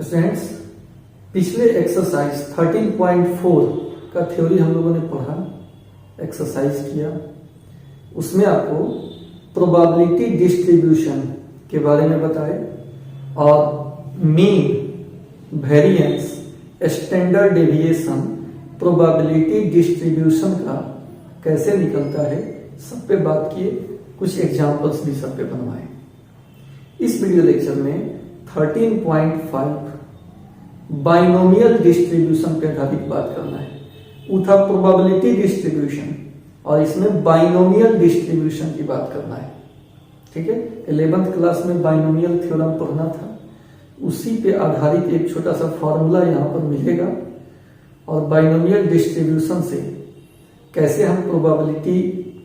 Students, पिछले exercise 13.4 का theory हम लोगों ने पढ़ा, एक्सरसाइज किया। उसमें आपको प्रोबेबिलिटी डिस्ट्रीब्यूशन के बारे में बताए और mean, variance, standard deviation, probability distribution का कैसे निकलता है सब पे बात किए। कुछ एग्जांपल्स भी सब पे बनवाए। इस वीडियो लेक्चर में 13.5 बाइनोमियल डिस्ट्रीब्यूशन पे आधारित बात करना है। वो था प्रोबेबिलिटी डिस्ट्रीब्यूशन और इसमें बाइनोमियल डिस्ट्रीब्यूशन की बात करना है। ठीक है, 11th क्लास में बाइनोमियल थ्योरम पढ़ना था, उसी पे आधारित एक छोटा सा फॉर्मूला यहाँ पर मिलेगा और बाइनोमियल डिस्ट्रीब्यूशन से कैसे हम प्रोबेबिलिटी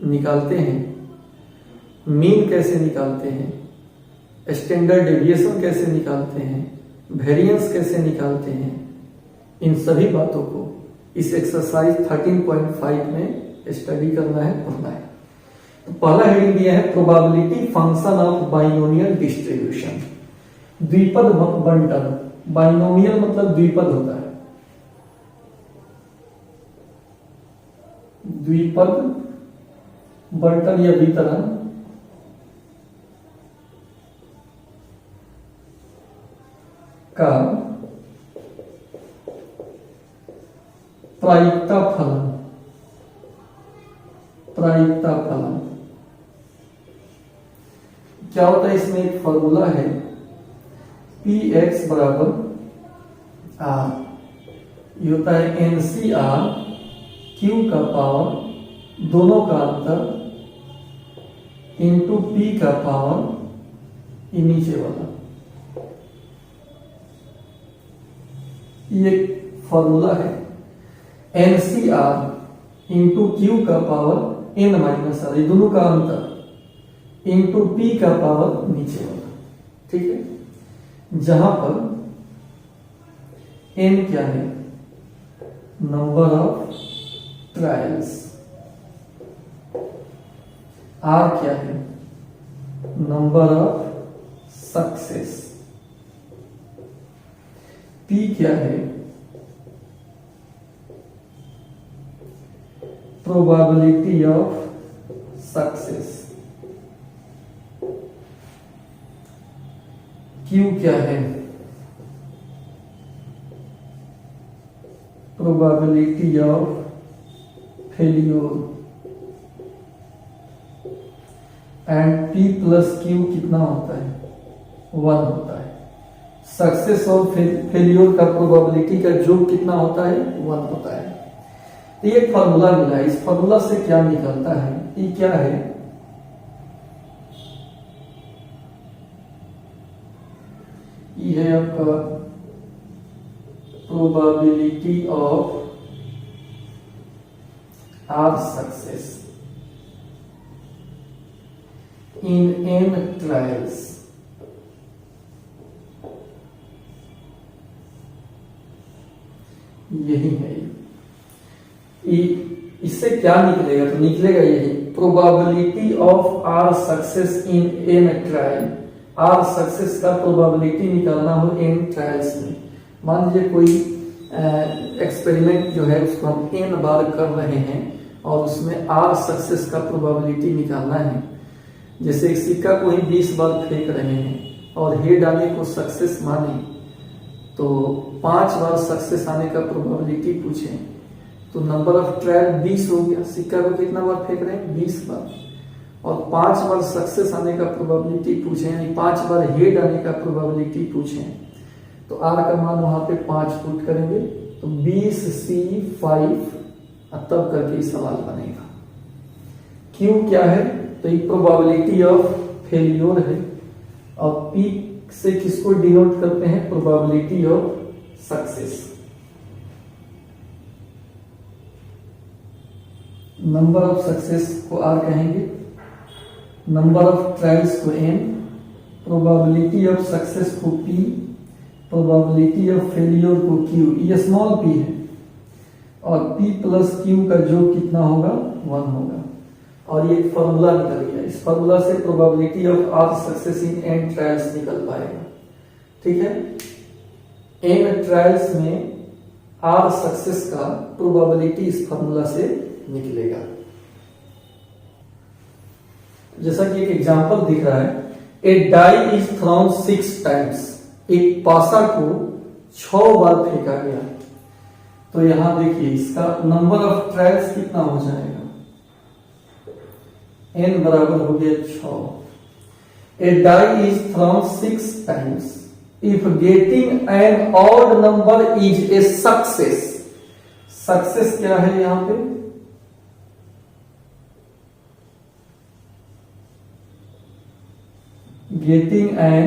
निकालते हैं, मीन कैसे निकालते हैं, स्टैंडर्ड डेविएशन कैसे निकालते हैं, वेरिएंस कैसे निकालते हैं, इन सभी बातों को इस एक्सरसाइज 13.5 में स्टडी करना है, पढ़ना है। तो पहला हेडिंग दिया है probability function of binomial distribution. द्विपद बंटन, बाइनोमियल मतलब द्विपद होता है, द्विपद बंटन या वितरण का प्रायिकता फलन, प्रायिकता फलन क्या होता है? इसमें एक फॉर्मूला है Px बराबर R, ये होता है NCR Q का पावर दोनों का अंतर इंटू P का पावर नीचे वाला। ये फॉर्मूला है NCR इंटू Q का पावर N माइनस R, ये दोनों का अंतर इंटू P का पावर नीचे वाला। ठीक है, जहां पर N क्या है? Number of trials. R क्या है? Number of success. P क्या है? Probability of success. Q क्या है? Probability of failure. And P plus Q कितना होता है? 1 होता है। सक्सेस और फेलियर का प्रोबेबिलिटी का योग कितना होता है? 1 होता है। तो ये फॉर्मूला मिला है, इस फॉर्मूला से क्या निकलता है? ये क्या है? ये है आपका probability of R success in N trials. यही है। इससे क्या निकलेगा? तो निकलेगा यही probability of R success in N trial. R success का प्रोबेबिलिटी निकालना हो N ट्रायल्स में। मान लीजिए कोई एक्सपेरिमेंट जो है उसको हम N बार कर रहे हैं और उसमें R सक्सेस का प्रोबेबिलिटी निकालना है। जैसे एक सिक्का को ही 20 बार फेंक रहे हैं और हेड आने को सक्सेस माने तो 5 बार सक्सेस आने का प्रोबेबिलिटी पूछे तो नंबर ऑफ ट्रायल 20 हो गया। सिक्का को कितना बार फेंक रहे हैं? 20 बार। और 5 बार सक्सेस आने का प्रोबेबिलिटी पूछे, यानी 5 बार हेड आने का प्रोबेबिलिटी पूछे, तो R का मान वहां पे 5 पुट करेंगे तो 20C5 तब करके सवाल बनेगा। Q क्या है? तो ये प्रोबेबिलिटी ऑफ फेलियर है और P से किसको डिनोट करते हैं? Probability of success. Number of success को R कहेंगे, नंबर ऑफ ट्रायल्स को N, प्रोबेबिलिटी ऑफ सक्सेस को P, प्रोबेबिलिटी ऑफ फेलियर को Q। ये स्मॉल p है और P प्लस Q का जो कितना होगा? 1 होगा। और ये फॉर्मूला निकल गया। इस फॉर्मूला से probability of R success in N trials निकल पाएगा। ठीक है, n ट्रायल्स में r सक्सेस का प्रोबेबिलिटी इस फॉर्मूला से निकलेगा। जैसा कि एक एग्जांपल दिख रहा है, ए डाई इज थ्रोन 6 टाइम्स, एक पासा को 6 बार फेंका गया। तो यहां देखिए इसका नंबर ऑफ ट्रायल्स कितना हो जाएगा, n बराबर हो गया 6। A die is thrown 6 times if getting an odd number is a success. Success क्या है यहां पे, गेटिंग एन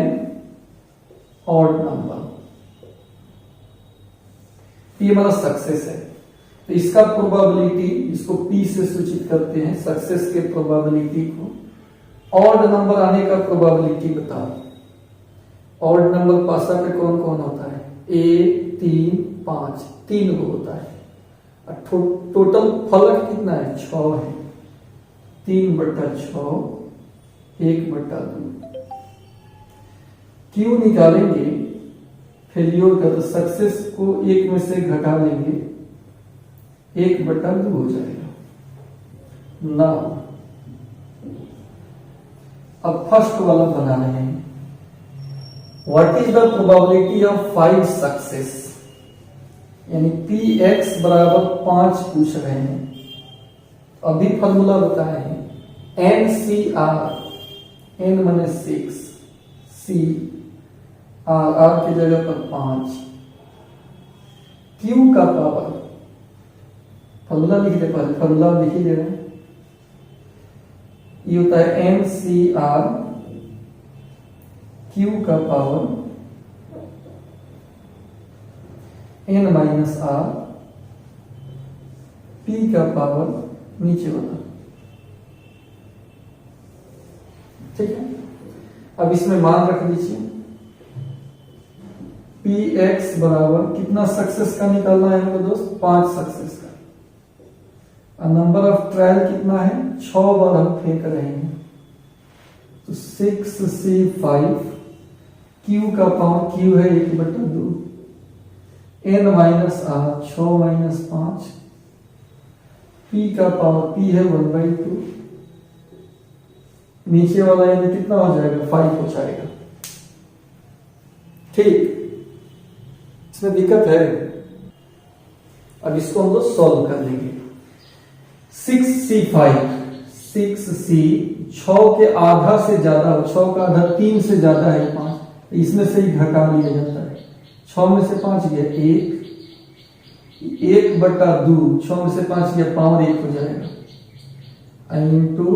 ऑड नंबर, ये हमारा सक्सेस है। तो इसका प्रोबेबिलिटी, इसको P से सूचित करते हैं, सक्सेस के प्रोबेबिलिटी को। ऑड नंबर आने का प्रोबेबिलिटी बताओ। ऑड नंबर पासा पे कौन कौन होता है, 1 3 5, 3 को होता है। टोटल फलक कितना है, 6 है। 3/6 1/2। क्यों निकालेंगे फेलियर का, तो सक्सेस को 1 में से घटा लेंगे, 1/2 हो जाएगा ना। अब फर्स्ट वाला बना रहे हैं, what is the probability of 5 success, यानी px बराबर 5 पूछ रहे हैं। अभी फॉर्मूला बताए हैं, NCR, n माने 6, C R की जगह पर 5, Q का पावर, फॉर्मूला लिख दे, पहले फॉर्मूला लिख ही दे रहे हैं। ये होता है NCR, Q का power n minus R, P का पावर नीचे वाला। ठीक है, अब इसमें मान रख दीजिए, px बराबर कितना सक्सेस का निकालना है हमको दोस्त, 5 सक्सेस का। नंबर ऑफ ट्रायल कितना है, 6 बार हम फेंक रहे हैं, तो 6c5, q का पावर q है 1/2, n minus r 6 minus 5, p का पावर p है 1/2, नीचे वाला यानी कितना हो जाएगा, 5 हो जाएगा। ठीक, इसमें दिक्कत है। अब इसको हम लोग सॉल्व कर लेंगे। 6c5, 6c 6 के आधा से ज्यादा, 6 का आधा 3 से ज्यादा है 5, इसमें से ही घटा लिया जाता है। 6 में से 5 गया 1/2, 6 में से 5 गया, पावर 1 हो जाएगा, इंटू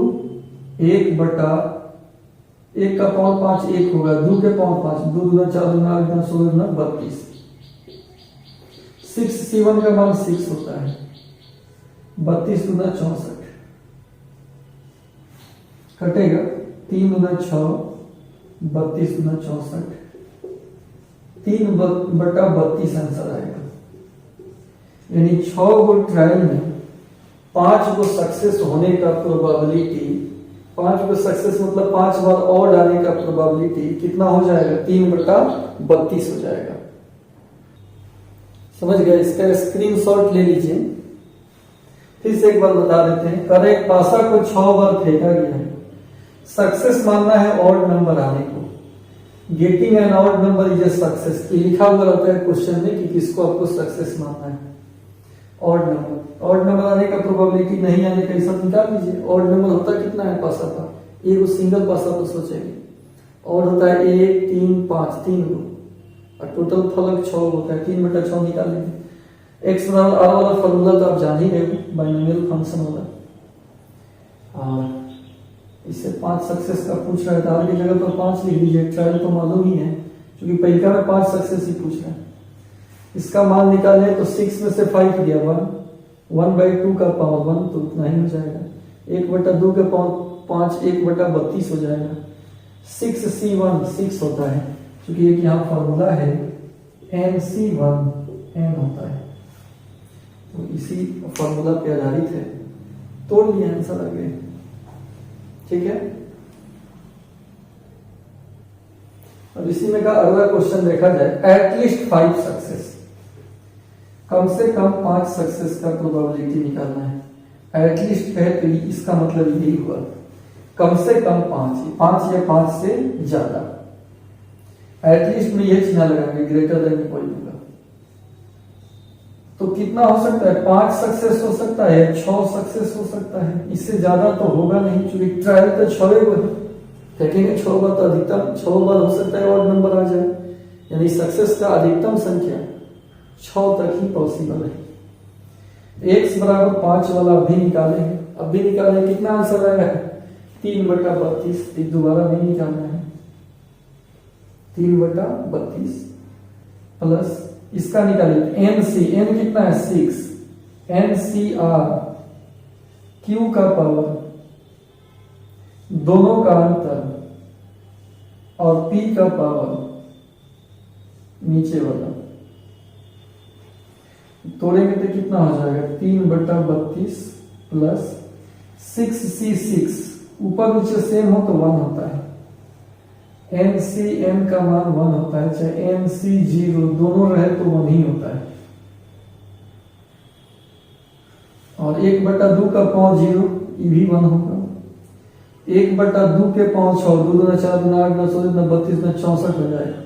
1/1 का पावर 5 1 होगा, 2 के पावर 5, 2 दूना 4 दूना 8 दूना 16 दूना 32। 6c1 का मान 6 होता है, 32 दूना 64, कटेगा 3 दूना 6, 32 दूना 64, 3/32 आंसर आएगा। यानी 6 गो ट्रायल में 5 को सक्सेस होने का प्रोबेबिलिटी, 5 को सक्सेस मतलब 5 बार और आने का प्रोबेबिलिटी कितना हो जाएगा, 3/32 हो जाएगा। समझ गए, इसका स्क्रीनशॉट ले लीजिए। फिर से एक बार बता देते हैं, करेक्ट पासा को 6 बार फेंका गया है, सक्सेस मानना है ऑड नंबर आने को, getting an odd number is a success, लिखा हुआ रहता है क्वेश्चन में कि किसको आपको सक्सेस मानना है, ऑड नंबर। ऑड नंबर आने का प्रोबेबिलिटी नहीं आने का हिसाब निकाल लीजिए। ऑड नंबर होता कितना है पासा का, एक सिंगल पासा तो सोचेंगे, ऑड होता है 1 3 5, 3 गो, और टोटल फलक 6 होता है, 3/6 निकाल लेंगे। एक्स बराबर आर वाला फॉर्मूला तो आप जान ही रहे हो, बाइनोमियल फंक्शन होगा। और इससे 5 सक्सेस का पूछ रहा है, तो आर की जगह पर 5 लिख दीजिए, ट्रायल तो मालूम ही है, क्योंकि पहले में 5 सक्सेस ही पूछ रहा है। इसका मान निकालें तो 6 में से 5 गया 1, 1/2 का पावर 1, तो उतना ही हो जाएगा। 1/2 का पावर 5, 1/32 हो जाएगा। 6c1 6 होता है, क्योंकि एक यहाँ फॉर्मूला है NC1 n होता है, तो इसी फॉर्मूला पे आधारित है, तोड़ लिया आंसर आ गया। ठीक है, अब इसी में का अगला क्वेश्चन देखा जाए, एटलीस्ट 5 सक्सेस, कम से कम 5 सक्सेस का प्रोबेबिलिटी निकालना है। एटलीस्ट कहे तो इसका मतलब यही हुआ, कम से कम 5 या 5 से ज्यादा। एटलीस्ट में यह चिन्ह लगाएंगे ग्रेटर देन इक्वल टू का। तो कितना हो सकता है, 5 सक्सेस हो सकता है, 6 सक्सेस हो सकता है, इससे ज्यादा तो होगा नहीं, क्योंकि ट्रायल तो 6 बार देखेंगे, 6 बार तो अधिकतम 6 बार हो सकता है और नंबर आ जाए, यानी सक्सेस का अधिकतम संख्या 6 तक ही पॉसिबल है। x बराबर 5 वाला अभी निकालें, कितना आंसर आएगा, 3/32, दोबारा भी निकालना है, 3/32 प्लस इसका निकालिए n कितना है 6, NCR Q का पावर, दोनों का अंतर और P का पावर नीचे वाला, तोड़ेंगे तो कितना हो जाएगा 3/32 प्लस 6C6, ऊपर नीचे सेम हो तो 1 होता है, NCM का मान 1 होता है, चाहे NC0 दोनों रहे तो 1 ही होता है, और 1/2 का पावर 0 ये भी 1 होगा, 1/2 के पावर 6, 2 दूना 4 दूना 8 9 16 32 में 64 हो जाएगा,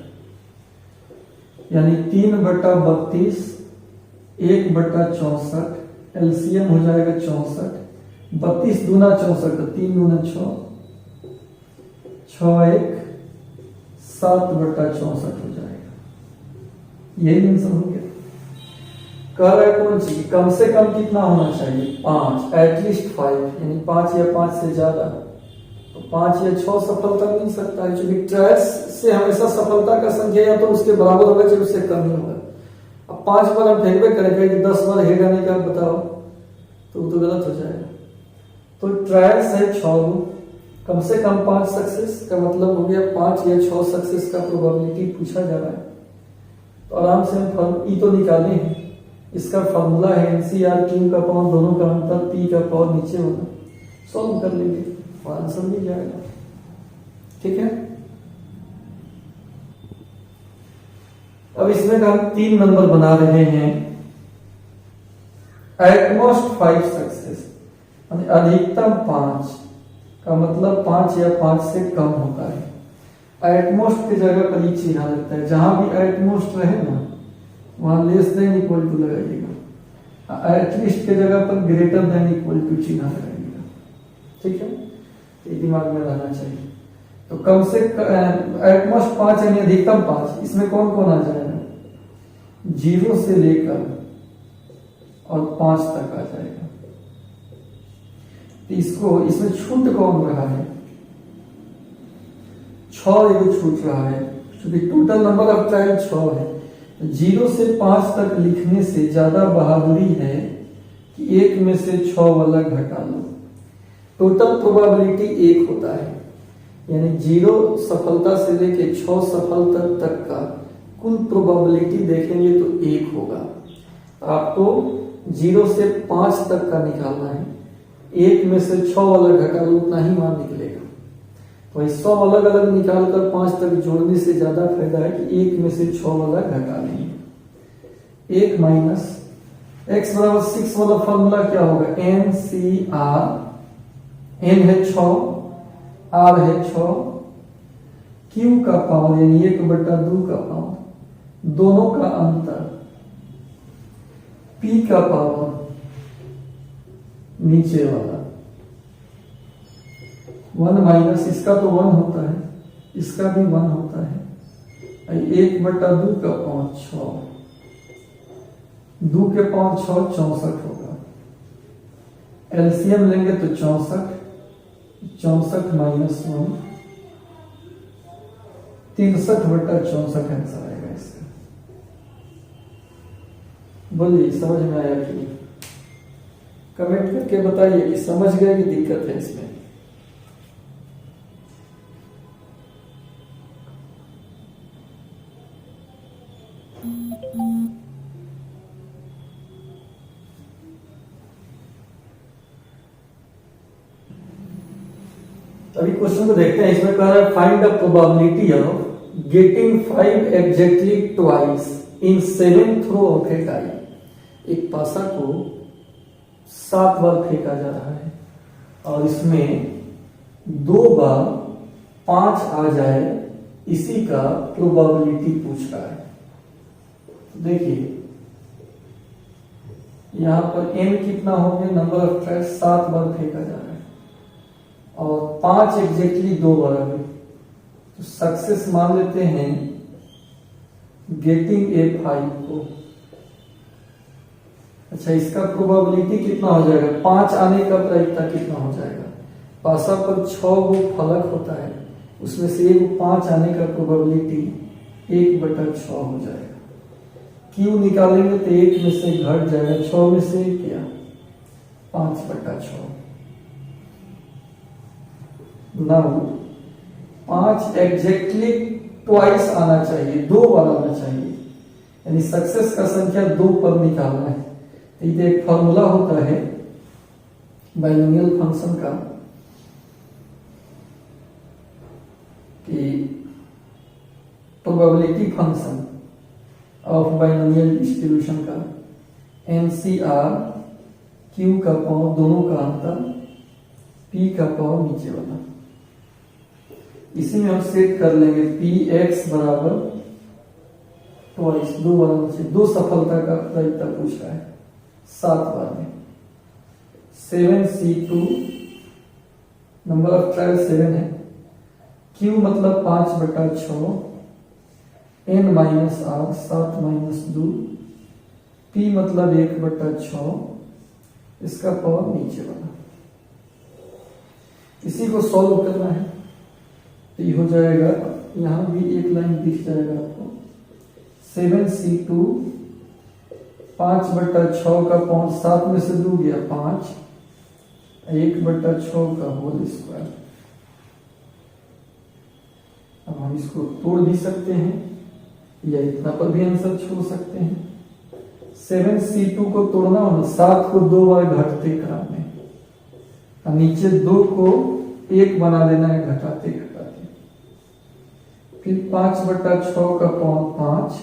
यानी 3/32 1/64, एलसीएम हो जाएगा 64, 32 दूना 64 तो 3 दूना 6, 6 1 7/64 हो जाएगा, यही आंसर हो गया। कह रहा है कौन सी, कम से कम कितना होना चाहिए 5, एटलीस्ट 5, यानी 5 या 5 से ज्यादा, तो 5 या 6 सफलता मिल सकता है, क्योंकि ट्रायल्स से हमेशा सफलता का संख्या या तो उसके बराबर होगा चाहे उससे कम ही होगा। अब 5 बार हम फेंकबे करेंगे कि 10 बार हेड आने का बताओ, तो वो तो गलत हो जाएगा। तो ट्रायल्स है 6, कम से कम 5 सक्सेस का मतलब हो गया 5 या 6 सक्सेस का प्रोबेबिलिटी पूछा जा रहा है। तो आराम से हम ई तो निकाले हैं, इसका फॉर्मूला है NCR Q का पावर, दोनों का अंतर, P का पावर नीचे होगा, सॉल्व कर लेंगे और आंसर मिल जाएगा। ठीक है, अब इसमें का हम 3 नंबर बना रहे हैं, एटमोस्ट 5 सक्सेस, अधिकतम 5 का मतलब 5 या 5 से कम होता है। एटमोस्ट की जगह पर ही चिन्ह लगता है, जहां भी एटमोस्ट रहे ना वहां लेस देन इक्वल टू लगाइएगा, एटलीस्ट के जगह पर ग्रेटर देन इक्वल टू चिन्ह लगाइएगा। ठीक है, ये दिमाग में रहना चाहिए। तो कम से एटमोस्ट 5 यानी अधिकतम 5, इसमें कौन कौन आ जाएगा, 0 से लेकर और 5 तक आ जाएगा। तो इसको इसमें छूट कौन रहा है, 6 एगो छूट रहा है, क्योंकि टोटल नंबर ऑफ ट्रायल 6 है। 0 से 5 तक लिखने से ज्यादा बहादुरी है कि 1 में से 6 वाला घटा लो। टोटल प्रोबेबिलिटी 1 होता है, यानी 0 सफलता से लेके 6 सफलता तक का कुल प्रोबेबिलिटी देखेंगे तो 1 होगा। आपको 0 से 5 तक का निकालना है, 1 में से 6 वाला घटा लो, उतना ही मान निकलेगा। तो 100 अलग अलग निकालकर 5 तक जोड़ने से ज्यादा फायदा है कि 1 में से 6 वाला घटा लेंगे। 1 माइनस x बराबर 6 वाला फॉर्मूला क्या होगा, NCR, n है 6, R है 6, Q का पावर यानी 1/2 का पावर, दोनों का अंतर, P का पावर नीचे वाला, 1 माइनस इसका तो 1 होता है, इसका भी 1 होता है, 1/2 का पावर 6, 2 के पावर 6 64 होगा, एलसीएम लेंगे तो 64, 64 माइनस 1 63/64 आंसर आएगा इसका। बोलिए समझ में आया कि नहीं, कमेंट करके बताइए कि समझ गए कि दिक्कत है इसमें। अभी क्वेश्चन को देखते हैं, इसमें कह रहा है find the probability of getting 5 exactly twice in 7 throw of a die. एक पासा को 7 बार फेंका जा रहा है और इसमें 2 बार 5 आ जाए, इसी का प्रोबेबिलिटी पूछ रहा है। देखिए यहां पर n कितना हो गया, नंबर ऑफ ट्राइस 7 बार फेंका जा रहा है और 5 एग्जैक्टली 2 बार आ गए, तो सक्सेस मान लेते हैं गेटिंग ए 5 को। अच्छा, इसका प्रोबेबिलिटी कितना हो जाएगा, 5 आने का प्रायिकता कितना हो जाएगा। पासा पर 6 गो फलक होता है, उसमें से एक 5 आने का प्रोबेबिलिटी 1/6 हो जाएगा। क्यू निकालेंगे तो 1 में से घट जाएगा, 6 में से क्या 5/6। नाउ 5 एग्जैक्टली ट्वाइस आना चाहिए, 2 बार आना चाहिए, यानी सक्सेस का संख्या 2 पर निकालना है। तो ये एक फॉर्मूला होता है बाइनोमियल फंक्शन का कि probability function of binomial distribution का NCR Q का पावर दोनों का अंतर P का पावर नीचे वाला। इसी में हम सेट कर लेंगे Px बराबर ट्वाइस, 2 बार से 2 सफलता का प्रायिकता पूछ रहा है 7 बार में। 7C2 नंबर ऑफ ट्रायल 7 है, Q मतलब 5/6, n माइनस आर 7 - 2, P मतलब 1/6, इसका पावर नीचे वाला। इसी को सॉल्व करना है तो ये हो जाएगा, यहां भी एक लाइन दिख जाएगा आपको। 7C2 5/6 का पावर 7 में से 2 गया 5, 1/6 का होल स्क्वायर। अब हम इसको तोड़ भी सकते हैं या इतना पर भी आंसर छोड़ सकते हैं। 7C2 को तोड़ना हो, 7 को 2 बार घटते क्रम में, और नीचे 2 को 1 बना देना है घटाते घटाते। फिर 5/6 का पावर 5,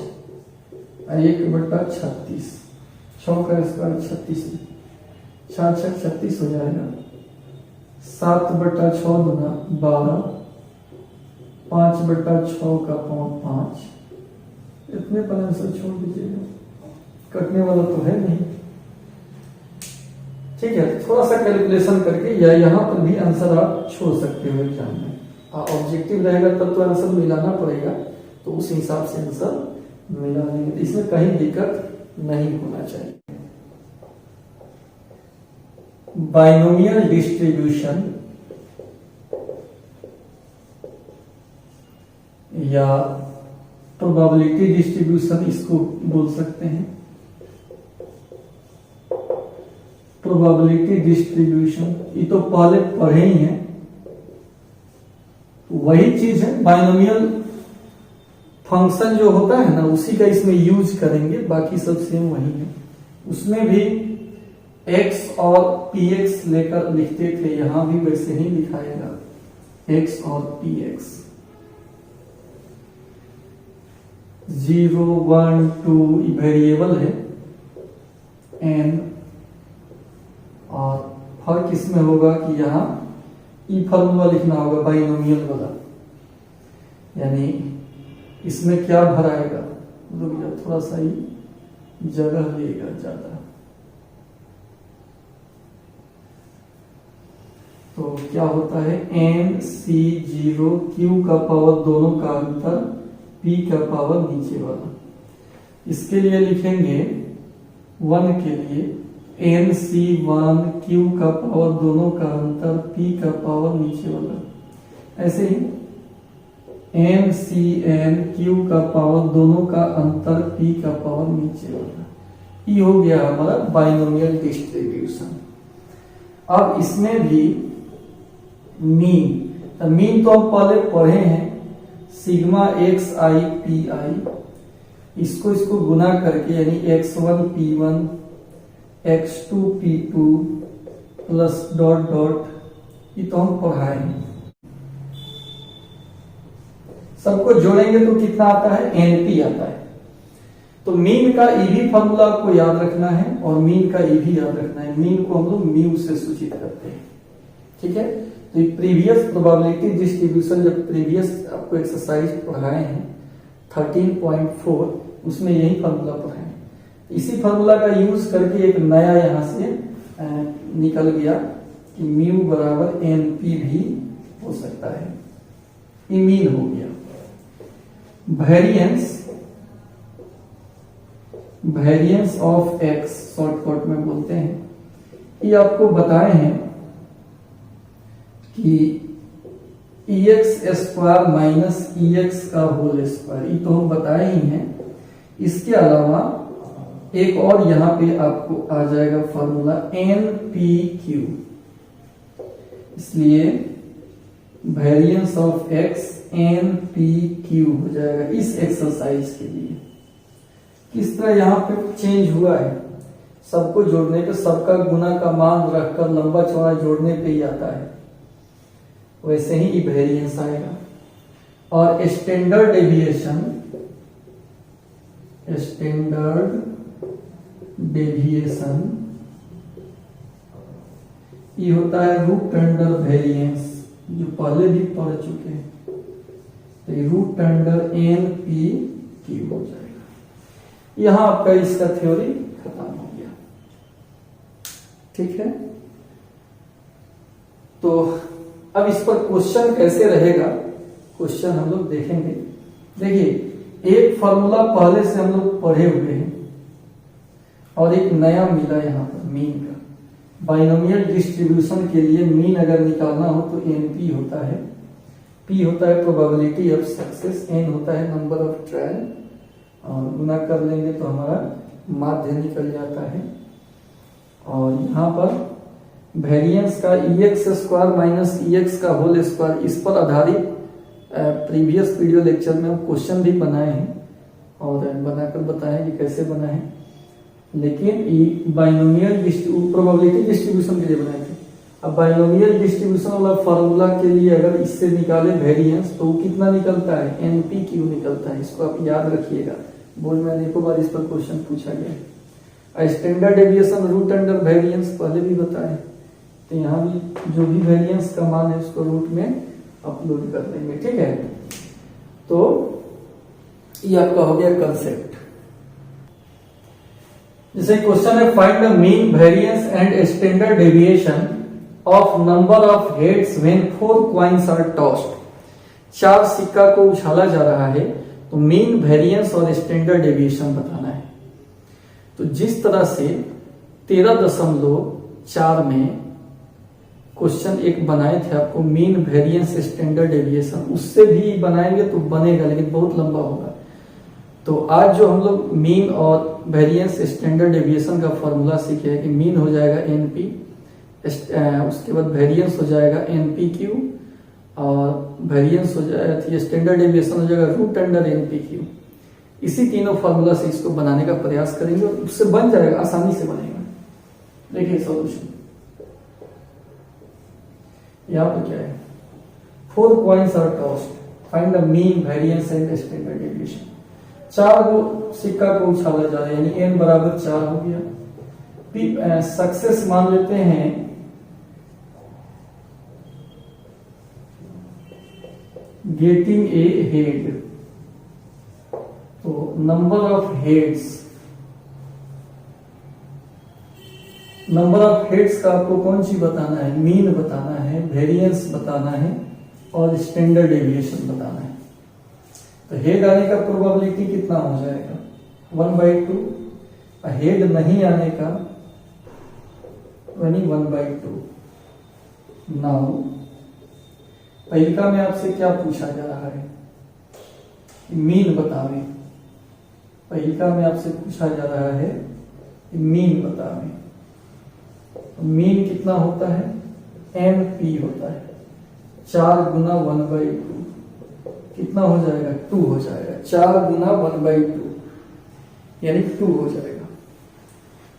1/36, 6 का स्क्वायर 36, 6 36 हो जाएगा। 7/6 दूना 12, 5/6 का पावर 5, इतने पर आंसर छोड़ दीजिएगा, कटने वाला तो है नहीं। ठीक है, थोड़ा सा कैलकुलेशन करके या यहाँ पर भी आंसर आप छोड़ सकते हो एग्जाम में। ऑब्जेक्टिव रहेगा तब तो आंसर मिलाना पड़ेगा, तो उस हिसाब से आंसर मिला लेंगे, इसमें कहीं दिक्कत नहीं होना चाहिए। बाइनोमियल डिस्ट्रीब्यूशन या प्रोबेबिलिटी डिस्ट्रीब्यूशन इसको बोल सकते हैं। प्रोबेबिलिटी डिस्ट्रीब्यूशन ये तो पहले पढ़े ही हैं, वही चीज है। बाइनोमियल फंक्शन जो होता है ना, उसी का इसमें यूज करेंगे, बाकी सब सेम वही है। उसमें भी x और px लेकर लिखते थे, यहां भी वैसे ही लिखाएगा x और px। 0 1 2 वेरिएबल है n, और फर्क इसमें होगा कि यहाँ ई फॉर्मूला लिखना होगा बाइनोमियल वाला, यानी इसमें क्या भराएगा, मतलब थोड़ा सा ही जगह लेगा ज्यादा। तो क्या होता है, NC0 Q का पावर दोनों का अंतर P का पावर नीचे वाला। इसके लिए लिखेंगे 1 के लिए NC1 Q का पावर दोनों का अंतर P का पावर नीचे वाला। ऐसे ही NCN Q का पावर दोनों का अंतर P का पावर नीचे वाला। ये हो गया हमारा बाइनोमियल डिस्ट्रीब्यूशन। अब इसमें भी मीन, तो मीन तो हम पहले पढ़े हैं, सिग्मा xi pi, इसको गुना करके यानी x1 p1 x2 p2 plus dot dot, ये तो हम पढ़ाए हैं। सबको जोड़ेंगे तो कितना आता है, एनपी आता है। तो मीन का ईवी फॉर्मूला आपको याद रखना है और मीन का ईवी याद रखना है। मीन को हम लोग म्यू से सूचित करते हैं, ठीक है। तो प्रीवियस प्रोबेबिलिटी डिस्ट्रीब्यूशन, जब प्रीवियस आपको एक्सरसाइज पढ़ाए हैं 13.4, उसमें यही फॉर्मूला पढ़ाए हैं। इसी फॉर्मूला का यूज करके एक नया यहां से निकल गया कि म्यू बराबर एनपी भी हो सकता है, ये मीन हो गया। वेरिएंस ऑफ एक्स शॉर्टकट में बोलते हैं। ये आपको बताए हैं कि EX² माइनस EX का होल स्क्वायर, ये तो हम बताए ही हैं। इसके अलावा एक और यहां पे आपको आ जाएगा फॉर्मूला NPQ, इसलिए वेरिएंस ऑफ एक्स NPQ हो जाएगा इस एक्सरसाइज के लिए। किस तरह यहां पे चेंज हुआ है, सबको जोड़ने पे सबका गुना का मान रखकर लंबा चौड़ा जोड़ने पे ही आता है, वैसे ही वेरिएंस आएगा। और स्टैंडर्ड डेविएशन ये होता है रूट अंडर वेरिएंस, जो पहले भी पढ़ चुके हैं। तो रूट अंडर NPQ हो जाएगा। यहां आपका इसका थ्योरी खत्म हो गया, ठीक है। तो अब इस पर क्वेश्चन कैसे रहेगा, क्वेश्चन हम लोग देखेंगे। देखिए, एक फॉर्मूला पहले से हम लोग पढ़े हुए हैं और एक नया मिला यहाँ पर मीन का। बाइनोमियल डिस्ट्रीब्यूशन के लिए मीन अगर निकालना हो तो एनपी होता है, पी होता है प्रोबेबिलिटी ऑफ सक्सेस, एन होता है नंबर ऑफ ट्रायल, और गुना कर लेंगे तो हमारा माध्य निकल जाता है। और यहाँ पर वेरिएंस का EX² माइनस EX का होल स्क्वायर, इस पर आधारित प्रीवियस वीडियो लेक्चर में हम क्वेश्चन भी बनाए हैं और बनाकर बताएं कि कैसे बनाए हैं। लेकिन बाइनोमियल प्रोबेबिलिटी डिस्ट्रीब्यूशन के लिए बनाए थे। अब बाइनोमियल डिस्ट्रीब्यूशन वाला फॉर्मूला के लिए अगर इससे निकाले वेरिएंस तो कितना निकलता है, NPQ निकलता है। इसको आप याद रखिएगा, बोर्ड में अनेकों बार इस पर क्वेश्चन पूछा गया है। Standard deviation root under variance पहले भी बताए, तो यहाँ भी जो भी वेरिएंस का मान है उसको रूट में अपलोड कर देंगे, ठीक है। तो ये आपका हो गया कंसेप्ट। जैसे क्वेश्चन है, find the mean variance and standard deviation of number of heads when 4 coins are tossed. 4 सिक्का को उछाला जा रहा है, तो मीन वेरिएंस और स्टैंडर्ड डेविएशन बताना है। तो जिस तरह से 13.4 में क्वेश्चन एक बनाए थे आपको, मीन वेरिएंस स्टैंडर्ड डेविएशन, उससे भी बनाएंगे तो बनेगा, लेकिन बहुत लंबा होगा। तो आज जो हम लोग मीन और वेरिएंस स्टैंडर्ड डेविएशन का फॉर्मूला सीखे हैं कि मीन हो जाएगा NP, उसके बाद वेरिएंस हो जाएगा NPQ, और वेरिएंस हो जाएगा, स्टैंडर्ड डेविएशन हो जाएगा रूट अंडर NPQ। इसी तीनों फॉर्मूला से इसको बनाने का प्रयास करेंगे और उससे बन जाएगा, आसानी से बनेगा। देखिए सॉल्यूशन यहाँ पर क्या है, 4 coins are tossed, find the mean variance and standard deviation. 4 को सिक्का को उछाला जा रहा है, यानी n बराबर 4 हो गया। सक्सेस मान लेते हैं गेटिंग ए हेड, तो number of heads, number of heads का आपको कौन सी बताना है, मीन बताना है, वेरिएंस बताना है और स्टैंडर्ड डेविएशन बताना है। तो हेड आने का प्रोबेबिलिटी कितना हो जाएगा, 1/2। हेड नहीं आने का यानी 1/2। नाउ पहिलका में आपसे क्या पूछा जा रहा है, मीन बतावे। पहिलका में आपसे पूछा जा रहा है मीन बतावे। मीन कितना होता है, NP होता है। 4 गुना 1/2 कितना हो जाएगा, 2 हो जाएगा। 4 गुना 1/2 यानी 2 हो जाएगा।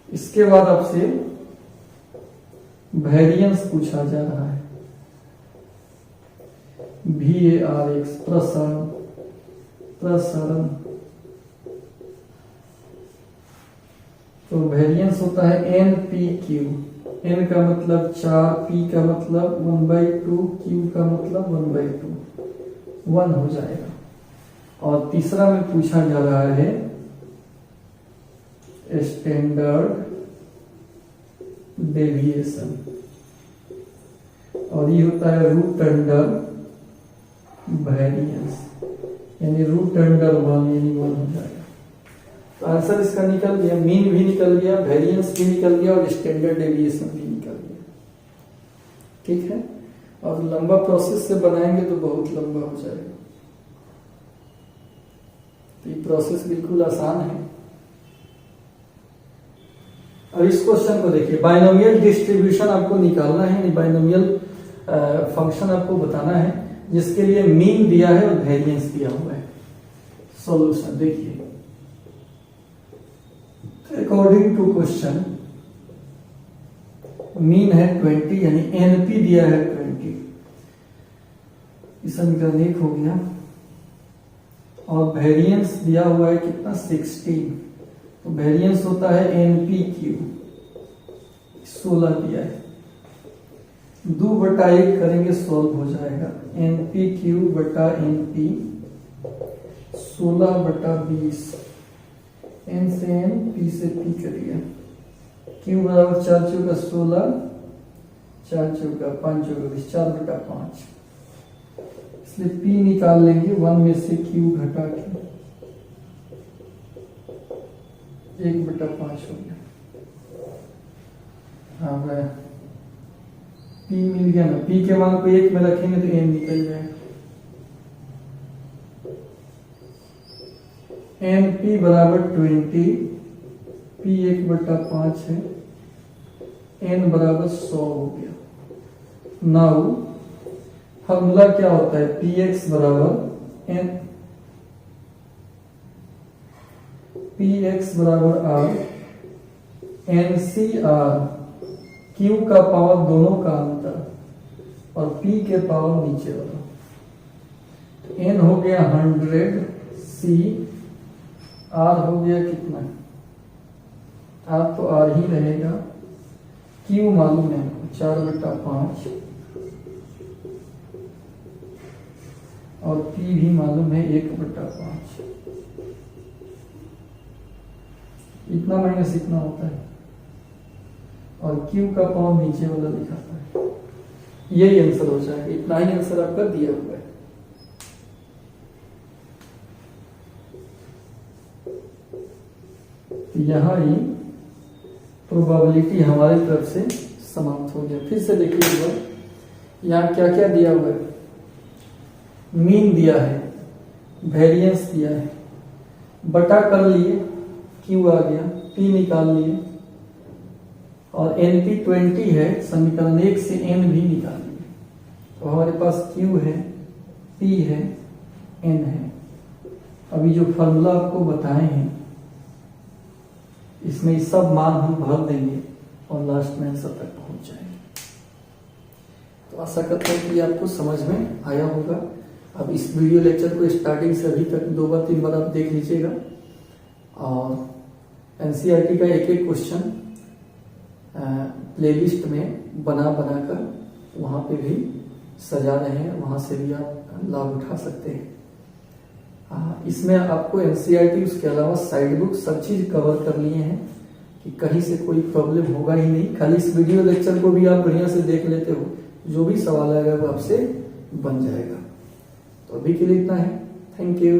इसके बाद आपसे वेरिएंस पूछा जा रहा है, VAR एक्सप्रेशन प्रसरण। तो वेरिएंस होता है एन पी क्यू। एन का मतलब 4, पी का मतलब 1/2, क्यू का मतलब 1/2, 1 हो जाएगा। और तीसरा में पूछा जा रहा है स्टैंडर्ड डेविएशन, और ये होता है रूट अंडर वेरिएंस, यानी रूट अंडर 1, यानी 1 हो जाएगा। तो आंसर इसका निकल गया, मीन भी निकल गया, वेरिएंस भी निकल गया और स्टैंडर्ड डेविएशन भी निकल गया। ठीक है, और लंबा प्रोसेस से बनाएंगे तो बहुत लंबा हो जाएगा। तो ये प्रोसेस बिल्कुल आसान है। अब इस क्वेश्चन को देखिए, बाइनोमियल डिस्ट्रीब्यूशन आपको निकालना है, यानी बाइनोमियल फंक्शन आपको बताना है जिसके लिए मीन दिया है और वेरिएंस दिया हुआ है। सॉल्यूशन देखिए, अकॉर्डिंग टू क्वेश्चन मीन है 20, यानी एनपी दिया है 20, इस समीकरण 1 हो गया। और वेरिएंस दिया हुआ है कितना, 16। तो वेरिएंस होता है एनपी क्यू, 16 दिया है। 2/1 करेंगे, सॉल्व हो जाएगा। एनपी क्यू बटा एनपी 16/20, एन से एन, पी से पी करिए। क्यू बराबर 4 चौका 16, 4 चौका 5 चौका 20, 4/5। इसलिए पी निकाल लेंगे, 1 में से क्यू घटा के 1/5 हो गया। हाँ भाई, पी मिल गया ना, पी के मान को 1 में रखेंगे तो एन निकल जाएगा। एन पी बराबर 20, पी 1/5 है, एन बराबर 100 हो गया। नाउ फॉर्मूला क्या होता है, पी एक्स बराबर एन, पी एक्स बराबर R, N C R, Q का पावर दोनों का अंतर और पी के पावर नीचे वाला। एन हो गया 100, सी आर हो गया कितना, आर तो आर ही रहेगा। क्यू मालूम है 4/5 और पी भी मालूम है 1/5। इतना माइनस इतना होता है और क्यू का पावर नीचे वाला दिखाता है। यही आंसर हो जाएगा, इतना ही आंसर आपका दिया हुआ है। यहां ही प्रोबेबिलिटी हमारी तरफ से समाप्त हो गया। फिर से देखिए एक बार, यहाँ क्या क्या दिया हुआ है, मीन दिया है, वेरिएंस दिया है, बटा कर लिए, क्यू आ गया, पी निकाल लिए, और एनपी 20 है, समीकरण 1 से एन भी निकाल लिए। तो हमारे पास क्यू है, पी है, एन है। अभी जो फॉर्मूला आपको बताए हैं इसमें सब मान हम भर देंगे और लास्ट में आंसर तक पहुंच जाएंगे। तो आशा करता हूं कि आपको समझ में आया होगा। अब इस वीडियो लेक्चर को स्टार्टिंग से अभी तक 2 बार 3 बार आप देख लीजिएगा, और एनसीईआरटी का एक एक क्वेश्चन प्लेलिस्ट में बना कर वहां पे भी सजा रहे हैं, वहां से भी आप लाभ उठा सकते हैं। इसमें आपको एनसीईआरटी उसके अलावा साइड बुक सब चीज कवर कर लिए हैं कि कहीं से कोई प्रॉब्लम होगा ही नहीं। खाली इस वीडियो लेक्चर को भी आप बढ़िया से देख लेते हो, जो भी सवाल आएगा वो आपसे बन जाएगा। तो अभी के लिए इतना है। Thank you.